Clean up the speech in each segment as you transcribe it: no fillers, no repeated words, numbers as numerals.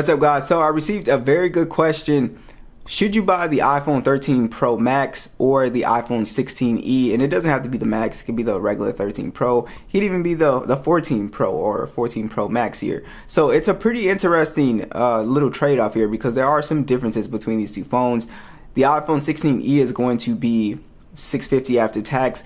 What's up, guys? So I received a very good question. Should you buy the iPhone 13 Pro Max or the iPhone 16e? And it doesn't have to be the Max. It could be the regular 13 Pro. It could even be the 14 Pro or 14 Pro Max here. So it's a pretty interesting little trade-off here because there are some differences between these two phones. The iPhone 16e is going to be $650 after tax.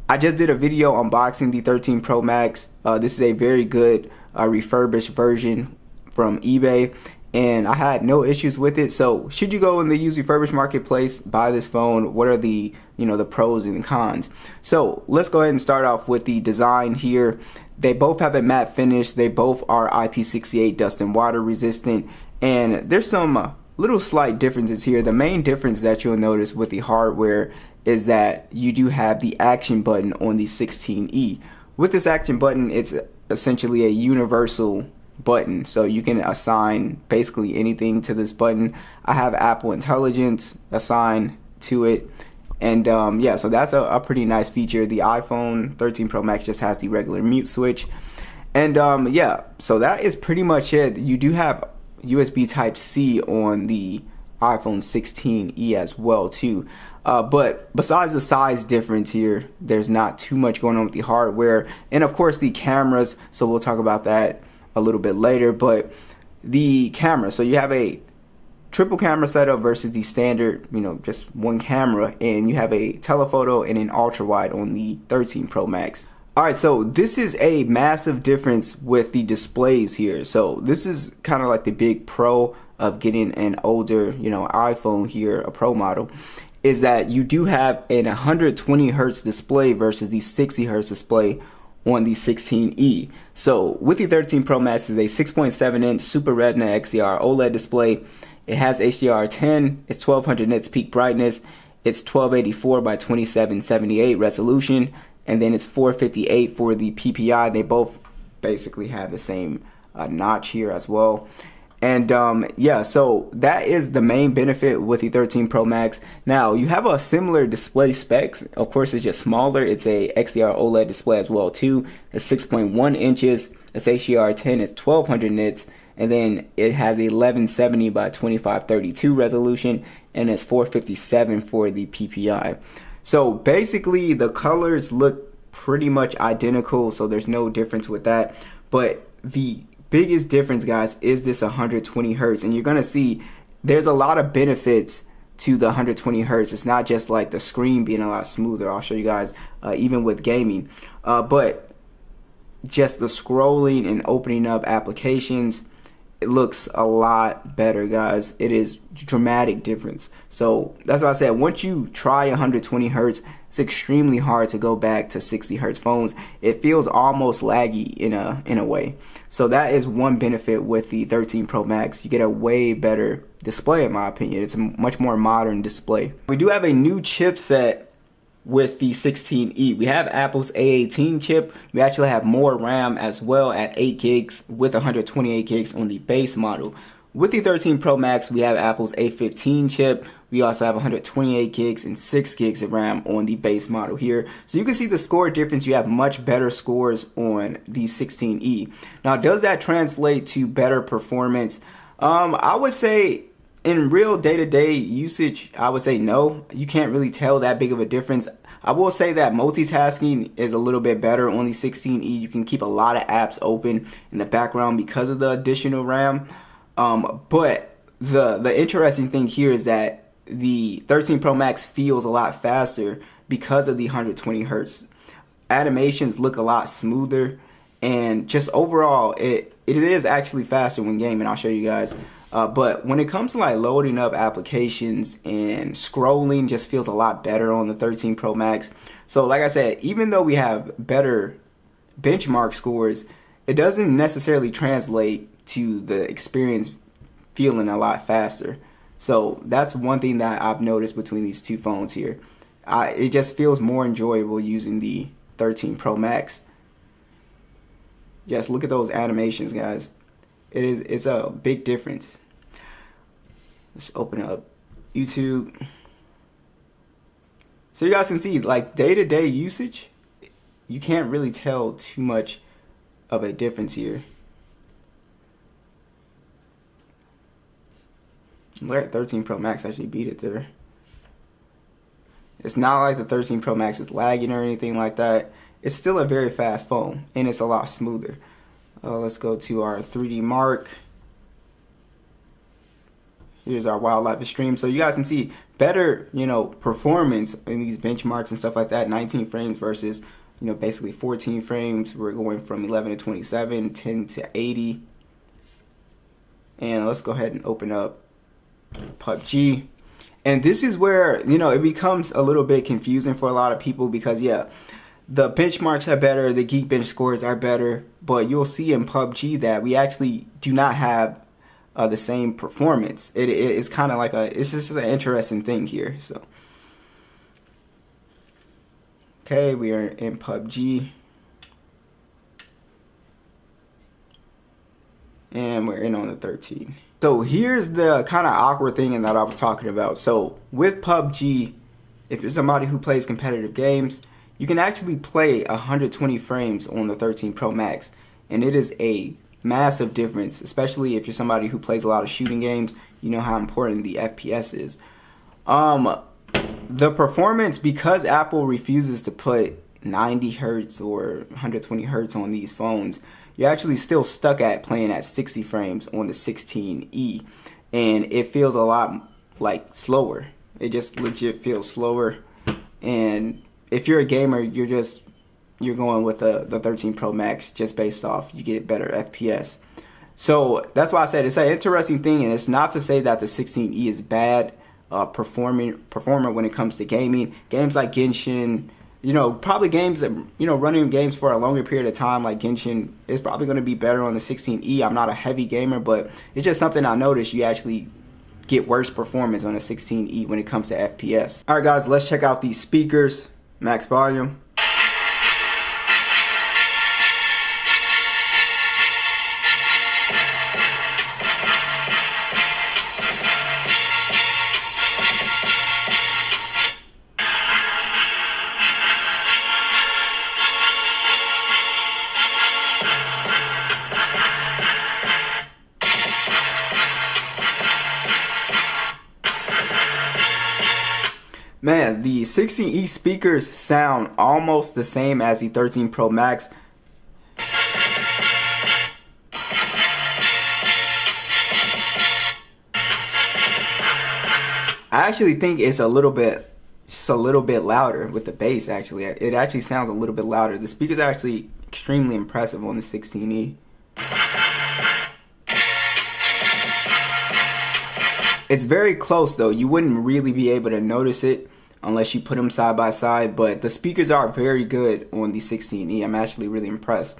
I just did a video unboxing the 13 Pro Max. This is a very good refurbished version from eBay, and I had no issues with it. So should you go in the used refurbished marketplace, buy this phone? What are the the pros and the cons? So let's go ahead and start off with the design here. They both have a matte finish. They both are IP68 dust and water resistant, and there's some little slight differences here. The main difference that you'll notice with the hardware is that you do have the action button on the 16e. With this action button, it's essentially a universal button, so you can assign basically anything to this button. I have Apple Intelligence assigned to it, and yeah, so that's a pretty nice feature. The iPhone 13 Pro Max just has the regular mute switch, and yeah, so that is pretty much it. You do have USB Type-C on the iPhone 16e as well too, but besides the size difference here, there's not too much going on with the hardware, and of course the cameras, so we'll talk about that a little bit later. But the camera, so you have a triple camera setup versus the standard, just one camera, and you have a telephoto and an ultra wide on the 13 Pro Max. Alright, so this is a massive difference with the displays here. So this is kind of like the big pro of getting an older iPhone here, a Pro model, is that you do have an 120 hertz display versus the 60 hertz display on the 16e. So with the 13 Pro Max is a 6.7 inch Super Retina XDR OLED display. It has HDR10, it's 1200 nits peak brightness, it's 1284 by 2778 resolution, and then it's 458 for the PPI. They both basically have the same notch here as well. And yeah, so that is the main benefit with the 13 Pro Max. Now you have a similar display specs. Of course, it's just smaller. It's a XDR OLED display as well too. It's 6.1 inches. It's HDR10. It's 1200 nits, and then it has 1170 by 2532 resolution, and it's 457 for the PPI. So basically, the colors look pretty much identical. So there's no difference with that. But the biggest difference, guys, is this 120 hertz, and you're gonna see there's a lot of benefits to the 120 hertz. It's not just like the screen being a lot smoother. I'll show you guys even with gaming, but just the scrolling and opening up applications, it looks a lot better, guys. It is dramatic difference. So that's why I said once you try 120 hertz, it's extremely hard to go back to 60 hertz phones. It feels almost laggy in a way. So that is one benefit with the 13 Pro Max. You get a way better display, in my opinion. It's a much more modern display. We do have a new chipset with the 16e. We have Apple's A18 chip. We actually have more RAM as well at 8 gigs with 128 gigs on the base model. With the 13 Pro Max, we have Apple's A15 chip. We also have 128 gigs and 6 gigs of RAM on the base model here. So you can see the score difference. You have much better scores on the 16e. Now, does that translate to better performance? I would say in real day-to-day usage, I would say no. You can't really tell that big of a difference. I will say that multitasking is a little bit better on the 16e. You can keep a lot of apps open in the background because of the additional RAM. But the interesting thing here is that the 13 Pro Max feels a lot faster because of the 120 hertz. Animations look a lot smoother, and just overall it is actually faster when gaming. I'll show you guys. But when it comes to like loading up applications and scrolling, just feels a lot better on the 13 Pro Max. So like I said, even though we have better benchmark scores, it doesn't necessarily translate to the experience feeling a lot faster. So that's one thing that I've noticed between these two phones here. It just feels more enjoyable using the 13 Pro Max. Just look at those animations, guys. It's a big difference. Let's open up YouTube. So you guys can see, like, day-to-day usage, you can't really tell too much of a difference here. let 13 Pro Max actually beat it there. It's not like the 13 Pro Max is lagging or anything like that. It's still a very fast phone, and it's a lot smoother. Let's go to our 3D Mark. Here's our wildlife extreme. So you guys can see better, performance in these benchmarks and stuff like that. 19 frames versus, basically 14 frames. We're going from 11 to 27, 10 to 80. And let's go ahead and open up PUBG. And this is where, it becomes a little bit confusing for a lot of people because, yeah, the benchmarks are better, the Geekbench scores are better, but you'll see in PUBG that we actually do not have the same performance. It's kind of like it's just an interesting thing here. So, okay, we are in PUBG. And we're in on the 13. So here's the kind of awkward thing that I was talking about. So with PUBG, if you're somebody who plays competitive games, you can actually play 120 frames on the 13 Pro Max. And it is a massive difference, especially if you're somebody who plays a lot of shooting games. You know how important the FPS is. The performance, because Apple refuses to put 90 hertz or 120 hertz on these phones, you're actually still stuck at playing at 60 frames on the 16E, and it feels a lot like slower. It just legit feels slower. And if you're a gamer, you're going with the 13 Pro Max just based off you get better FPS. So that's why I said it's an interesting thing, and it's not to say that the 16E is bad performer when it comes to gaming. Games like Genshin, probably games that, running games for a longer period of time like Genshin is probably going to be better on the 16E. I'm not a heavy gamer, but it's just something I noticed. You actually get worse performance on a 16E when it comes to FPS. All right, guys, let's check out these speakers. Max volume. Man, the 16E speakers sound almost the same as the 13 Pro Max. I actually think it's a little bit louder with the bass. Actually, it actually sounds a little bit louder. The speakers are actually extremely impressive on the 16E. It's very close though. You wouldn't really be able to notice it unless you put them side by side, but the speakers are very good on the 16E. I'm actually really impressed.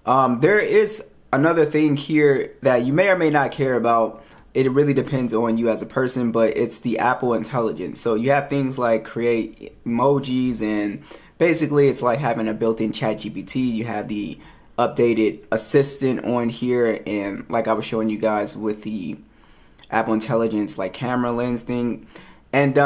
There is another thing here that you may or may not care about. It really depends on you as a person, but it's the Apple Intelligence. So you have things like create emojis, and basically it's like having a built-in ChatGPT. You have the updated assistant on here, and like I was showing you guys with the Apple Intelligence like camera lens thing. And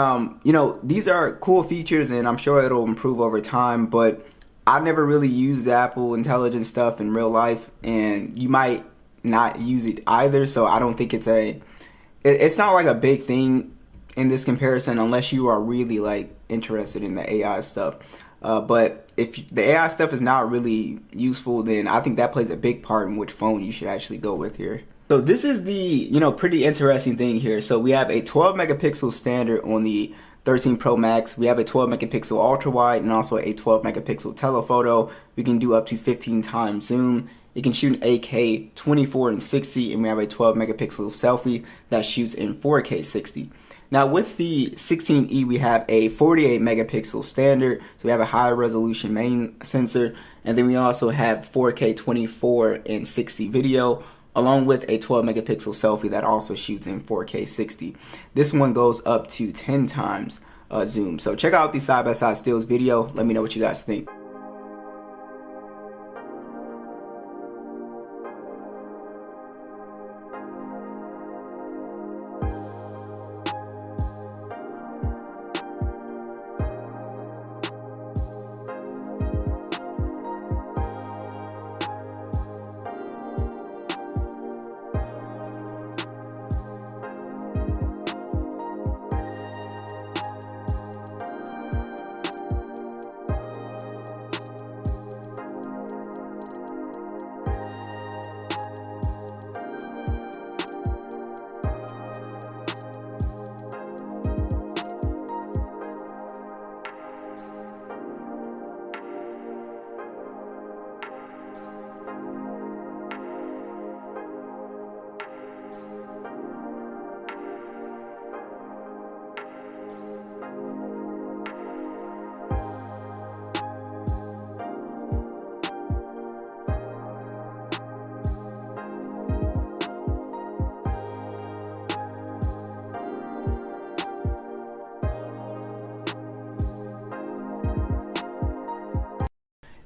these are cool features, and I'm sure it'll improve over time, but I've never really used the Apple Intelligence stuff in real life, and you might not use it either. So I don't think it's not like a big thing in this comparison unless you are really like interested in the AI stuff. But if the AI stuff is not really useful, then I think that plays a big part in which phone you should actually go with here. So this is the, pretty interesting thing here. So we have a 12 megapixel standard on the 13 Pro Max. We have a 12 megapixel ultra wide and also a 12 megapixel telephoto. We can do up to 15 times zoom. It can shoot in 8K 24 and 60, and we have a 12 megapixel selfie that shoots in 4K 60. Now with the 16E, we have a 48 megapixel standard, so we have a high resolution main sensor, and then we also have 4K 24 and 60 video, along with a 12 megapixel selfie that also shoots in 4K 60. This one goes up to 10 times zoom. So check out the side-by-side stills video. Let me know what you guys think.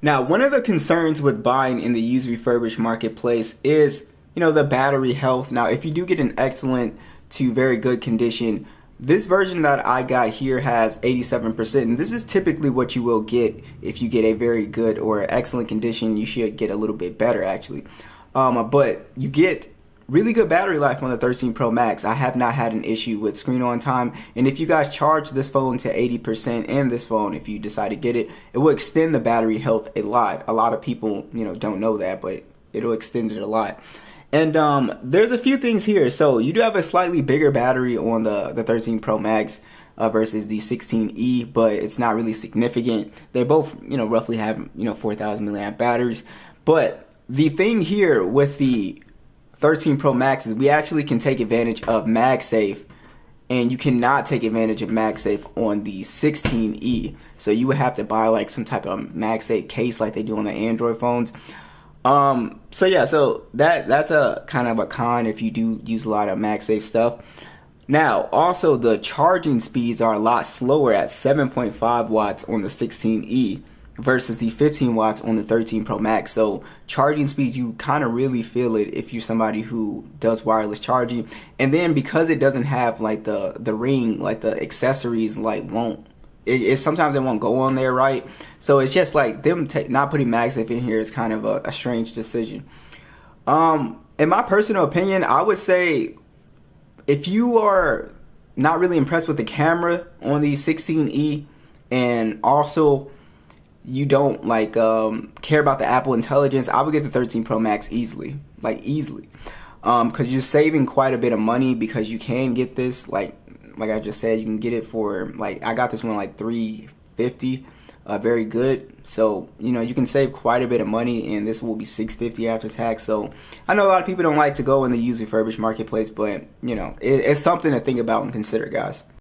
Now, one of the concerns with buying in the used refurbished marketplace is, the battery health. Now, if you do get an excellent to very good condition, this version that I got here has 87%, and this is typically what you will get if you get a very good or excellent condition. You should get a little bit better, actually. But you get really good battery life on the 13 Pro Max. I have not had an issue with screen on time, and if you guys charge this phone to 80% and this phone, if you decide to get it, it will extend the battery health a lot. A lot of people, don't know that, but it'll extend it a lot. And there's a few things here. So you do have a slightly bigger battery on the 13 Pro Max versus the 16e, but it's not really significant. They both, roughly have, 4,000 milliamp batteries. But the thing here with the 13 Pro Max is we actually can take advantage of MagSafe, and you cannot take advantage of MagSafe on the 16e. So you would have to buy like some type of MagSafe case like they do on the Android phones. So that's a kind of a con if you do use a lot of MagSafe stuff. Now, also the charging speeds are a lot slower at 7.5 watts on the 16e versus the 15 watts on the 13 Pro Max. So charging speed, you kind of really feel it if you're somebody who does wireless charging. And then because it doesn't have like the ring, like the accessories, like sometimes it won't go on there, right? So it's just like them not putting MagSafe in here is kind of a strange decision. In my personal opinion, I would say if you are not really impressed with the camera on the 16e, and also you don't care about the Apple Intelligence, I would get the 13 Pro Max easily, because you're saving quite a bit of money, because you can get this like I just said, you can get it for I got this one like $350, very good. So you can save quite a bit of money, and this will be $650 after tax. So I know a lot of people don't like to go in the used refurbished marketplace, but it's something to think about and consider, guys.